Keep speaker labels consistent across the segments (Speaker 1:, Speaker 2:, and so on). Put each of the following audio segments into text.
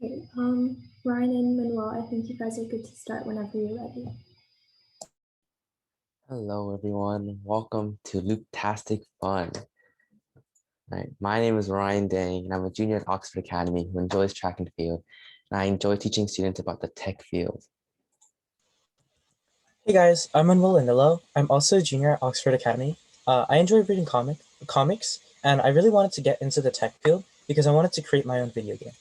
Speaker 1: Okay, Ryan and Manuel, I think you guys are good to start whenever you're ready.
Speaker 2: Hello, everyone. Welcome to Looptastic Fun. Right. My name is Ryan Dang, and I'm a junior at Oxford Academy who enjoys track and field, and I enjoy teaching students about the tech field.
Speaker 3: Hey guys, I'm Manuel Indelo. I'm also a junior at Oxford Academy. I enjoy reading comics, and I really wanted to get into the tech field because I wanted to create my own video game.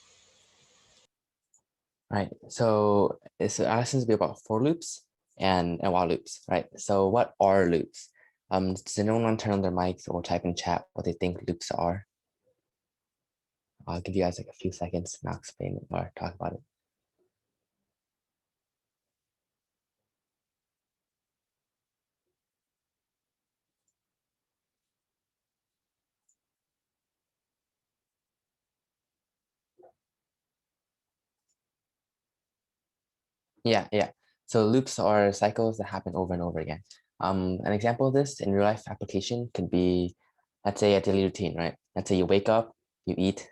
Speaker 2: Right. So it's lessons be about for loops and while loops. Right. So what are loops? Does anyone want to turn on their mics or type in chat what they think loops are? I'll give you guys like a few seconds and I'll explain it or talk about it. Yeah. So loops are cycles that happen over and over again. An example of this in real life application could be, let's say, a daily routine, right? Let's say you wake up, you eat,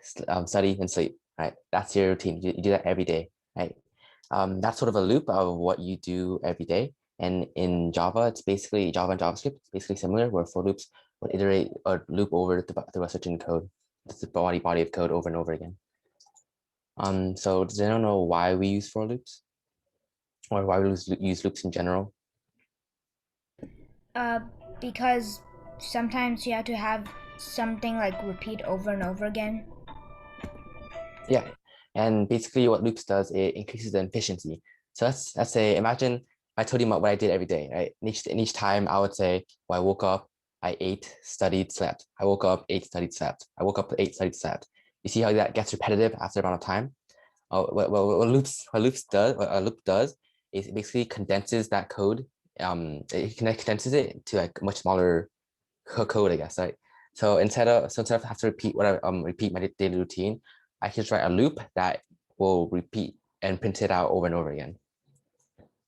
Speaker 2: study, and sleep, right? That's your routine. You do that every day, right? That's sort of a loop of what you do every day. And in Java, it's basically Java and JavaScript. It's basically similar, where for loops would iterate or loop over through a certain code. It's the body of code over and over again. So does anyone know why we use for loops? Or why we use loops in general?
Speaker 4: Because sometimes you have to have something like repeat over and over again.
Speaker 2: Yeah, and basically what loops does, it increases the efficiency. So let's say, imagine I told you what I did every day, right? And each time I would say, well, I woke up, I ate, studied, slept. I woke up, ate, studied, slept. I woke up, ate, studied, slept. You see how that gets repetitive after a amount of time? What a loop does is it basically condenses that code. It condenses it to like much smaller code, I guess, right? So instead of have to repeat repeat my daily routine, I can just write a loop that will repeat and print it out over and over again.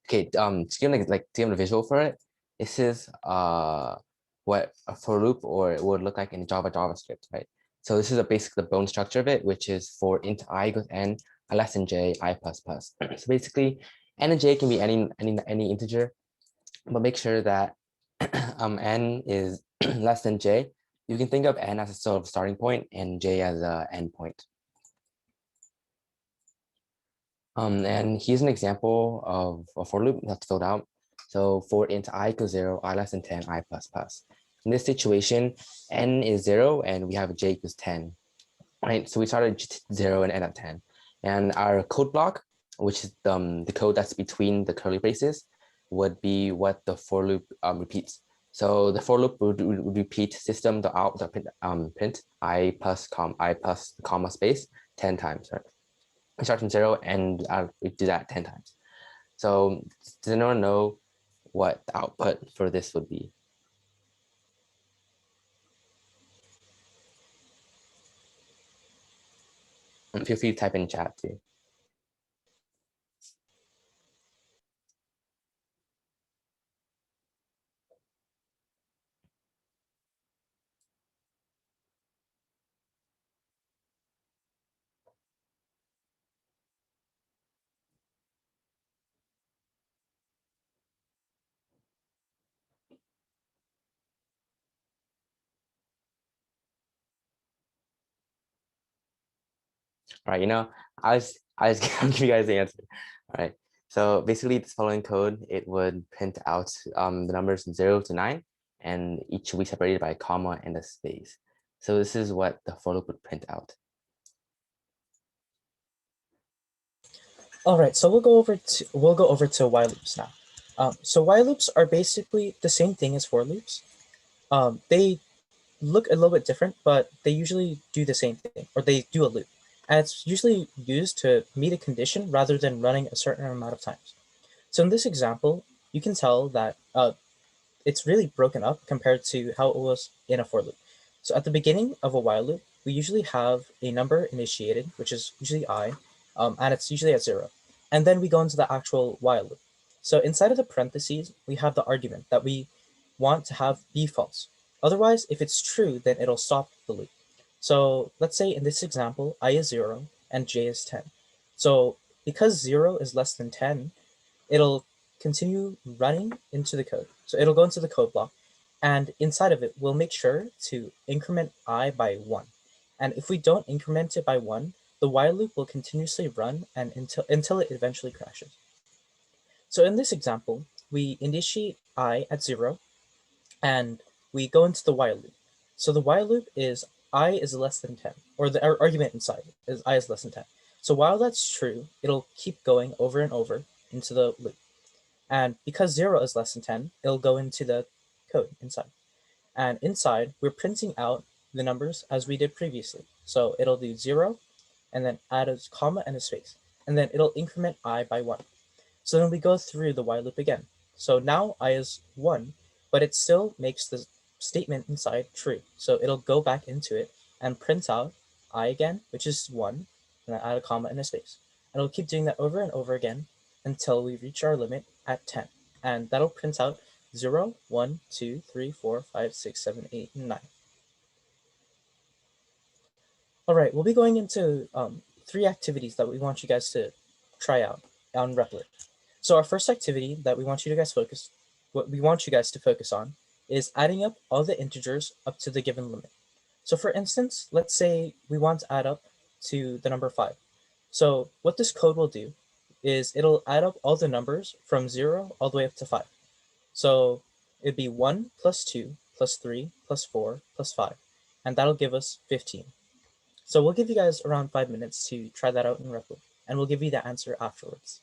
Speaker 2: Okay, to give a visual for it, this is what a for loop or it would look like in JavaScript, right? So this is basically the bone structure of it, which is for int I equals n, I less than j, I plus plus. So basically, n and j can be any integer, but make sure that n is less than j. You can think of n as a sort of starting point and j as an end point. And here's an example of a for loop that's filled out. So for int I equals 0, I less than 10, I plus plus. In this situation, n is 0 and we have j equals 10. Right, so we started 0 and end at 10. And our code block, which is the code that's between the curly braces, would be what the for loop repeats. So the for loop would repeat print I plus comma space 10 times, right? We start from 0 and we do that 10 times. So does anyone know what the output for this would be? And feel free to type in chat too. All right, I was gonna give you guys the answer. All right. So basically this following code, it would print out the numbers 0 to 9, and each will be separated by a comma and a space. So this is what the for loop would print out.
Speaker 3: All right, so we'll go over to while loops now. So while loops are basically the same thing as for loops. They look a little bit different, but they usually do the same thing, or they do a loop. And it's usually used to meet a condition rather than running a certain amount of times. So in this example, you can tell that it's really broken up compared to how it was in a for loop. So at the beginning of a while loop, we usually have a number initiated, which is usually I, and it's usually at 0. And then we go into the actual while loop. So inside of the parentheses, we have the argument that we want to have be false. Otherwise, if it's true, then it'll stop the loop. So let's say in this example, I is 0 and j is 10. So because 0 is less than 10, it'll continue running into the code. So it'll go into the code block, and inside of it, we'll make sure to increment I by 1. And if we don't increment it by 1, the while loop will continuously run and until it eventually crashes. So in this example, we initiate I at 0, and we go into the while loop. So the while loop is I is less than 10, or the argument inside is I is less than 10. So while that's true, it'll keep going over and over into the loop. And because 0 is less than 10, it'll go into the code inside. And inside, we're printing out the numbers as we did previously. So it'll do 0, and then add a comma and a space. And then it'll increment I by 1. So then we go through the while loop again. So now I is 1, but it still makes the statement inside true. So it'll go back into it and print out I again, which is 1, and then add a comma and a space. And it'll keep doing that over and over again until we reach our limit at 10. And that'll print out 0, 1, 2, 3, 4, 5, 6, 7, 8, and 9. All right, we'll be going into 3 activities that we want you guys to try out on Replit. So our first activity that we want you guys to focus on is adding up all the integers up to the given limit. So for instance, let's say we want to add up to the number 5. So what this code will do is it'll add up all the numbers from 0 all the way up to 5. So it'd be 1 plus 2 plus 3 plus 4 plus 5, and that'll give us 15. So we'll give you guys around 5 minutes to try that out in Replit, and we'll give you the answer afterwards.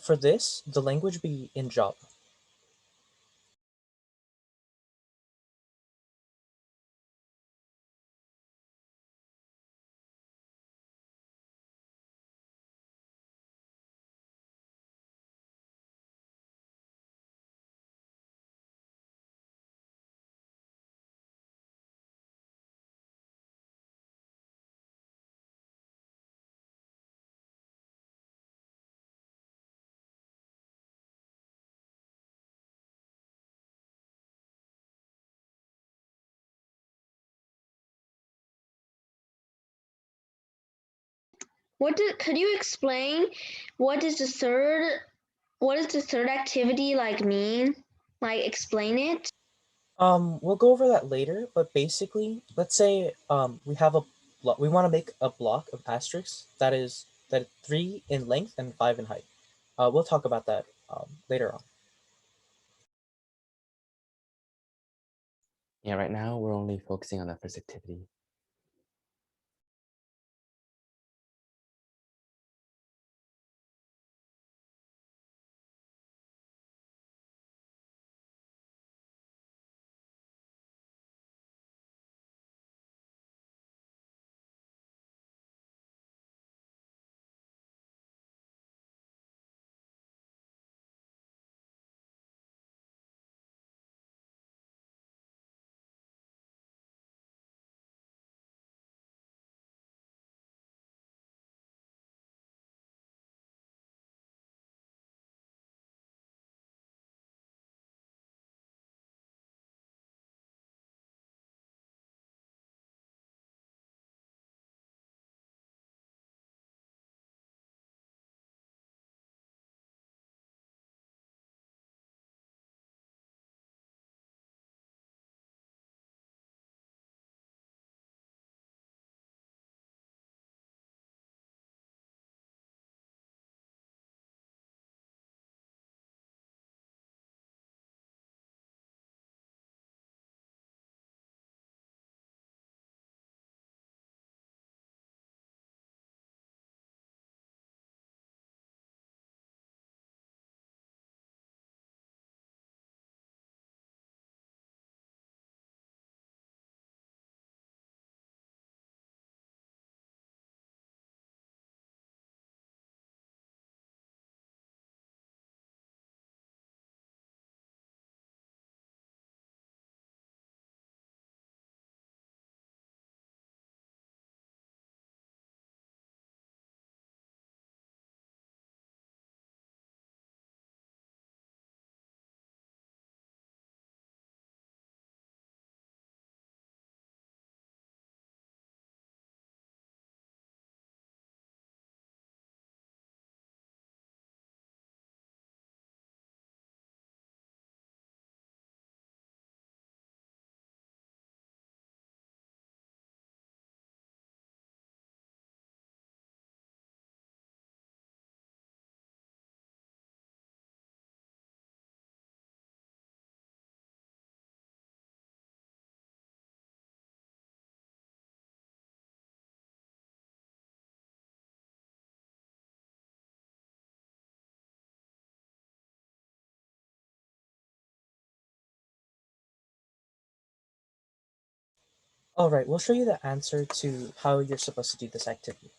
Speaker 3: For this, the language be in Java.
Speaker 5: Could you explain what does the third activity like mean? Like explain it?
Speaker 3: We'll go over that later, but basically, let's say we have we want to make a block of asterisks that is 3 in length and 5 in height. We'll talk about that later on.
Speaker 2: Yeah, right now we're only focusing on the first activity.
Speaker 3: All right, we'll show you the answer to how you're supposed to do this activity.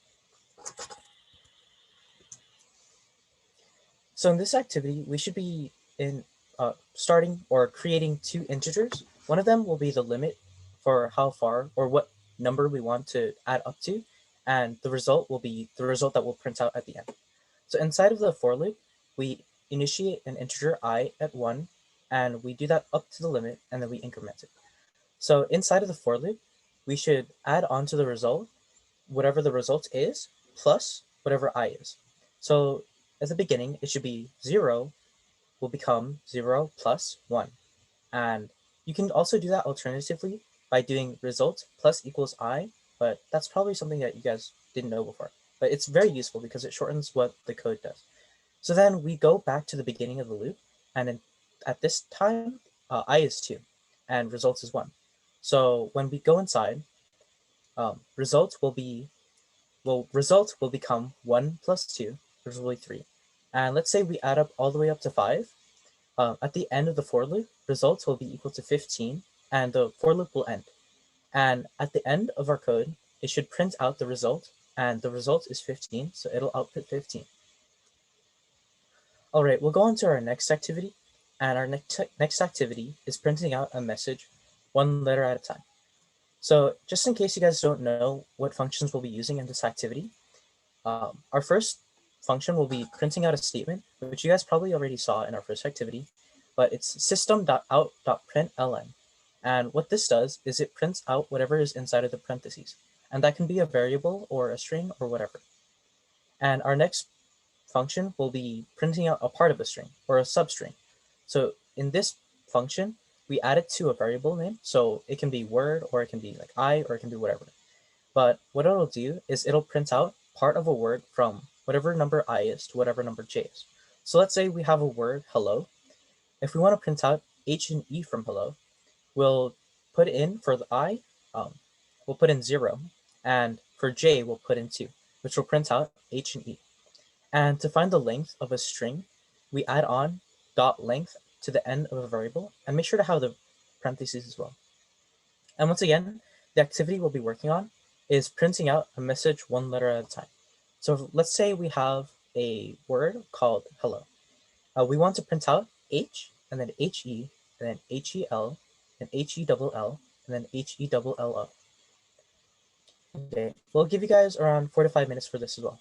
Speaker 3: So in this activity, we should be starting or creating two integers. One of them will be the limit for how far or what number we want to add up to, and the result will be the result that will print out at the end. So inside of the for loop, we initiate an integer I at 1, and we do that up to the limit, and then we increment it. So inside of the for loop, we should add on to the result whatever the result is plus whatever I is. So at the beginning, it should be 0 will become 0 plus 1. And you can also do that alternatively by doing result plus equals I, but that's probably something that you guys didn't know before. But it's very useful because it shortens what the code does. So then we go back to the beginning of the loop, and at this time, I is 2, and results is 1. So when we go inside, result will become 1 plus 2, which will be 3. And let's say we add up all the way up to 5. At the end of the for loop, results will be equal to 15, and the for loop will end. And at the end of our code, it should print out the result, and the result is 15, so it'll output 15. All right, we'll go on to our next activity, and our next activity is printing out a message one letter at a time. So just in case you guys don't know what functions we'll be using in this activity, our first function will be printing out a statement, which you guys probably already saw in our first activity, but it's system.out.println. And what this does is it prints out whatever is inside of the parentheses, and that can be a variable or a string or whatever. And our next function will be printing out a part of a string or a substring. So in this function, we add it to a variable name. So it can be word, or it can be like I, or it can be whatever. But what it'll do is it'll print out part of a word from whatever number I is to whatever number j is. So let's say we have a word hello. If we want to print out H and E from hello, we'll put in for the I, we'll put in 0, and for j, we'll put in 2, which will print out H and E. And to find the length of a string, we add on dot length to the end of a variable, and make sure to have the parentheses as well. And once again, the activity we'll be working on is printing out a message one letter at a time. So let's say we have a word called hello. We want to print out H, and then HE, and then HEL, and HELL, and then HELLO. Okay, we'll give you guys around 4 to 5 minutes for this as well.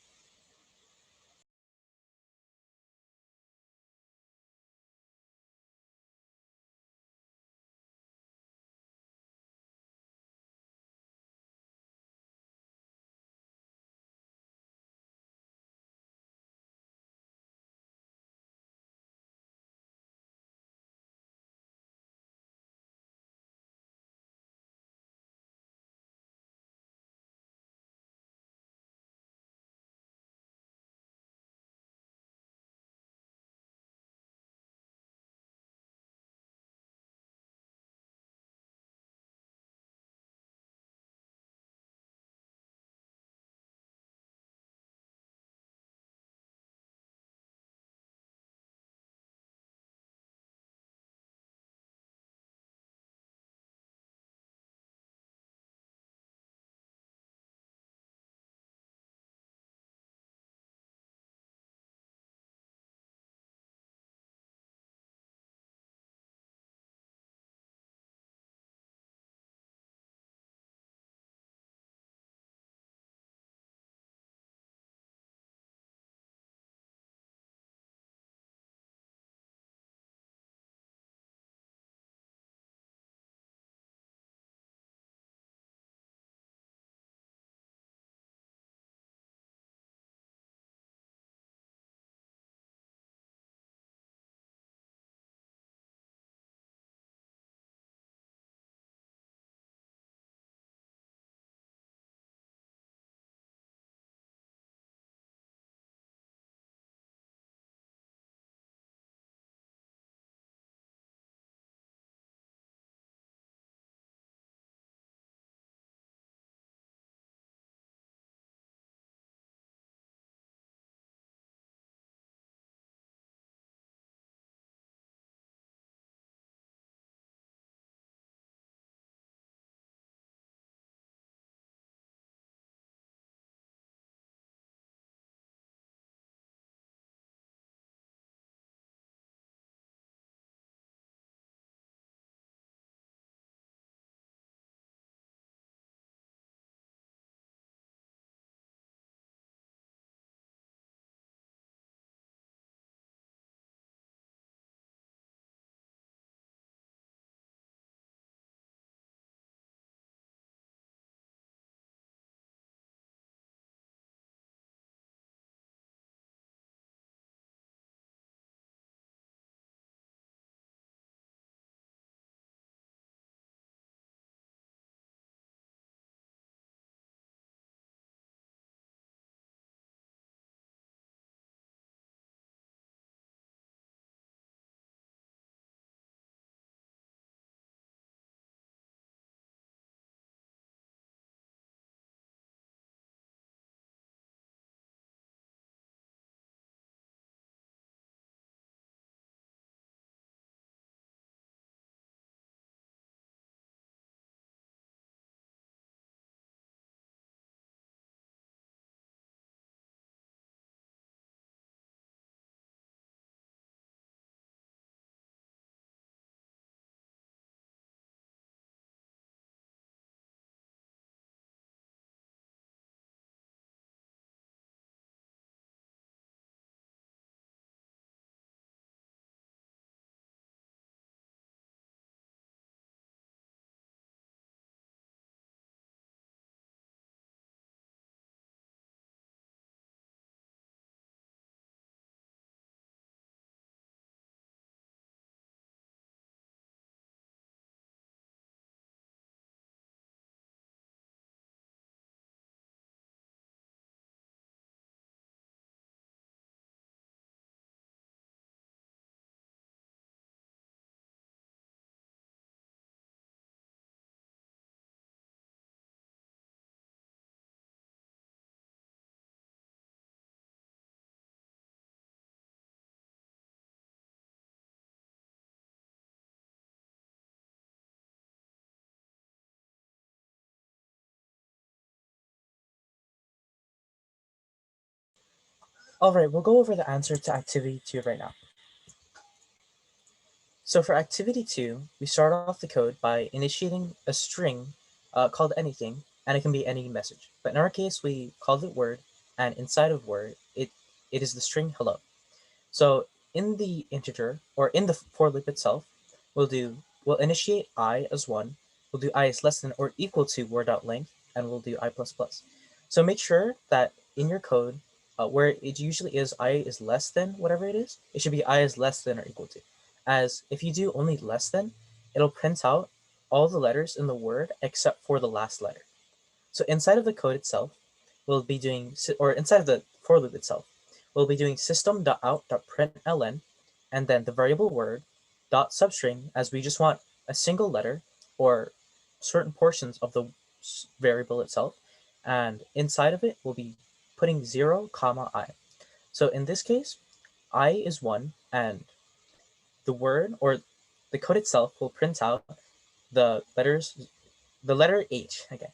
Speaker 3: All right, we'll go over the answer to activity 2 right now. So for activity 2, we start off the code by initiating a string called anything, and it can be any message. But in our case, we called it word, and inside of word, it is the string hello. So in the integer, or in the for loop itself, we'll initiate I as 1, we'll do I is less than or equal to word.length, and we'll do I++. So make sure that in your code, where it usually is I is less than whatever it is, it should be I is less than or equal to. As if you do only less than, it'll print out all the letters in the word except for the last letter. So inside of the code itself, we'll be doing, or inside of the for loop itself, we'll be doing system.out.println, and then the variable word dot substring, as we just want a single letter or certain portions of the variable itself, and inside of it we'll be putting 0, comma I. So in this case, I is 1, and the word or the code itself will print out the letter H again.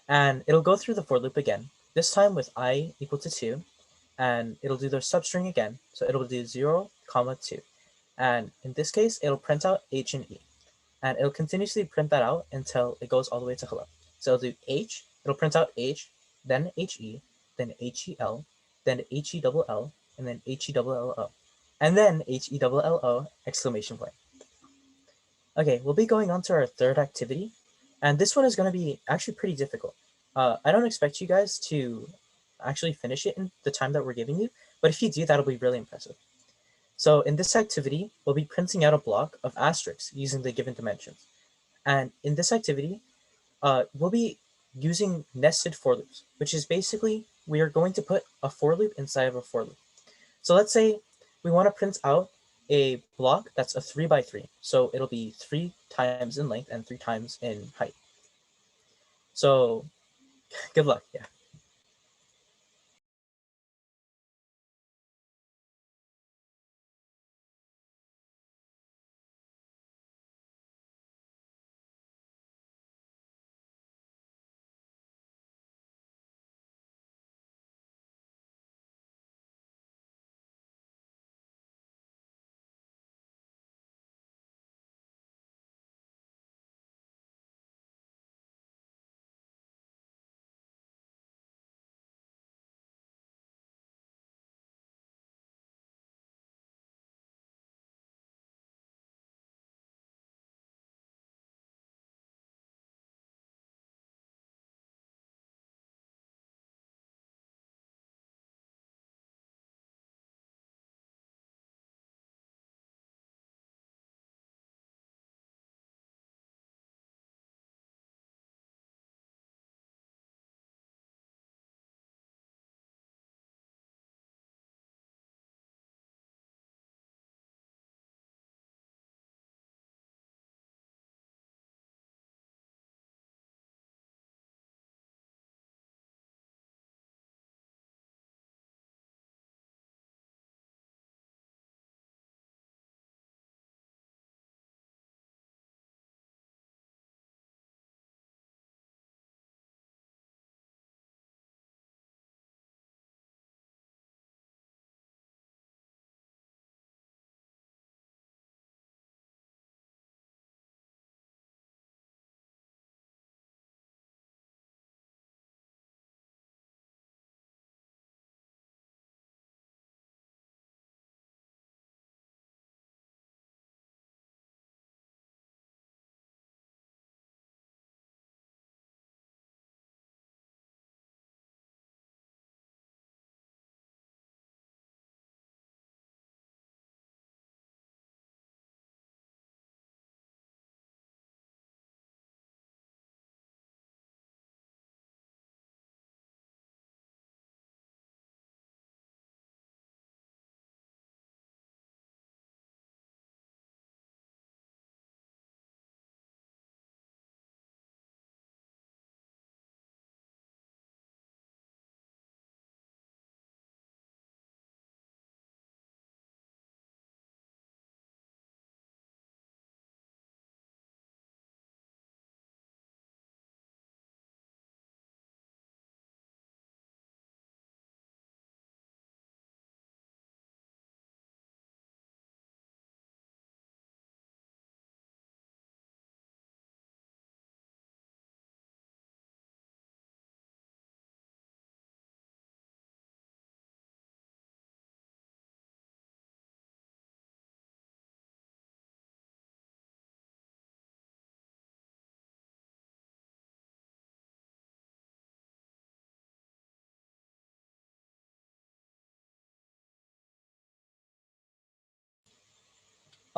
Speaker 3: And it'll go through the for loop again, this time with I equal to 2, and it'll do the substring again. So it'll do 0, comma 2. And in this case, it'll print out H and E. And it'll continuously print that out until it goes all the way to hello. So it'll do H, it'll print out H, then HE, then HEL, then HELL, and then HELLO. And then HELLO, exclamation point. Okay, we'll be going on to our third activity, and this one is going to be actually pretty difficult. I don't expect you guys to actually finish it in the time that we're giving you, but if you do, that'll be really impressive. So in this activity, we'll be printing out a block of asterisks using the given dimensions. And in this activity, we'll be using nested for loops, which is basically we are going to put a for loop inside of a for loop. So let's say we want to print out a block that's a 3x3. So it'll be 3 times in length and 3 times in height. So good luck. Yeah.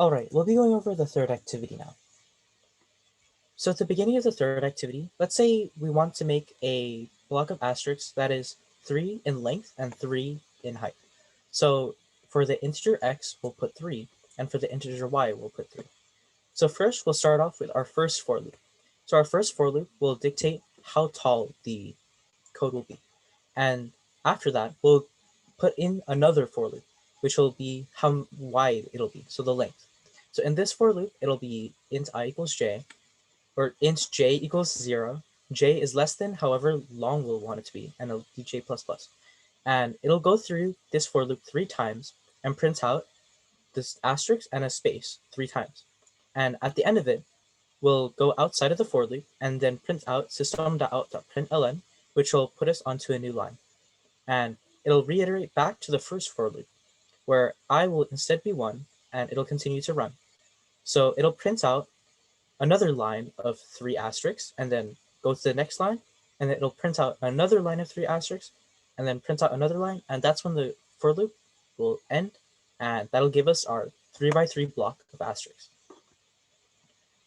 Speaker 3: All right, we'll be going over the third activity now. So at the beginning of the third activity, let's say we want to make a block of asterisks that is 3 in length and 3 in height. So for the integer x, we'll put 3, and for the integer y, we'll put 3. So first, we'll start off with our first for loop. So our first for loop will dictate how tall the code will be. And after that, we'll put in another for loop, which will be how wide it'll be, so the length. So in this for loop, it'll be int I equals j, or int j equals 0. J is less than however long we'll want it to be, and it'll be j++. And it'll go through this for loop 3 times and print out this asterisk and a space 3 times. And at the end of it, we'll go outside of the for loop and then print out system.out.println, which will put us onto a new line. And it'll reiterate back to the first for loop, where I will instead be 1, and it'll continue to run. So it'll print out another line of 3 asterisks, and then go to the next line, and then it'll print out another line of 3 asterisks, and then print out another line, and that's when the for loop will end, and that'll give us our 3x3 block of asterisks.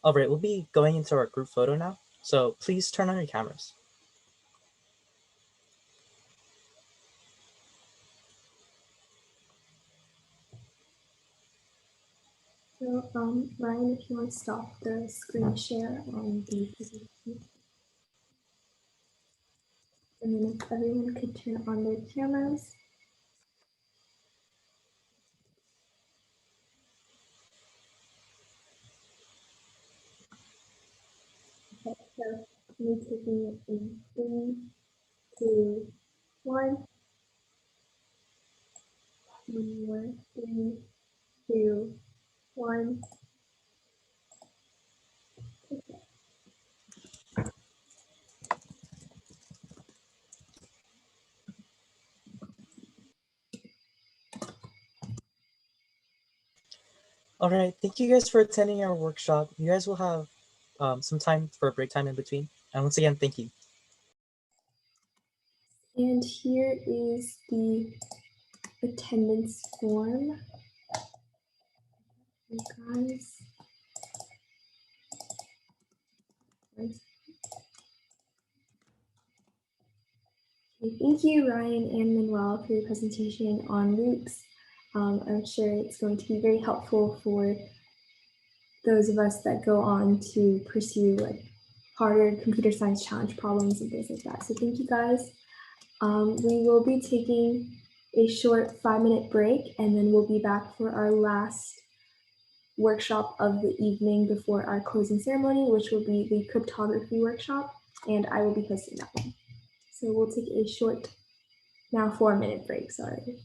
Speaker 3: All right, we'll be going into our group photo now, so please turn on your cameras.
Speaker 1: So, Ryan, if you want to stop the screen share on the presentation. And then if everyone could turn on their cameras. Okay, so me taking it in 3, 2, 1. 1 more, 3, 2, 1. Okay.
Speaker 3: All right, thank you guys for attending our workshop. You guys will have some time for a break time in between. And once again, thank you.
Speaker 1: And here is the attendance form. You guys. Thank you, Ryan and Manuel, for your presentation on loops. I'm sure it's going to be very helpful for those of us that go on to pursue like harder computer science challenge problems and things like that. So thank you guys. We will be taking a short 5-minute break, and then we'll be back for our last workshop of the evening before our closing ceremony, which will be the cryptography workshop, and I will be hosting that one. So we'll take a short, now 4-minute break, sorry.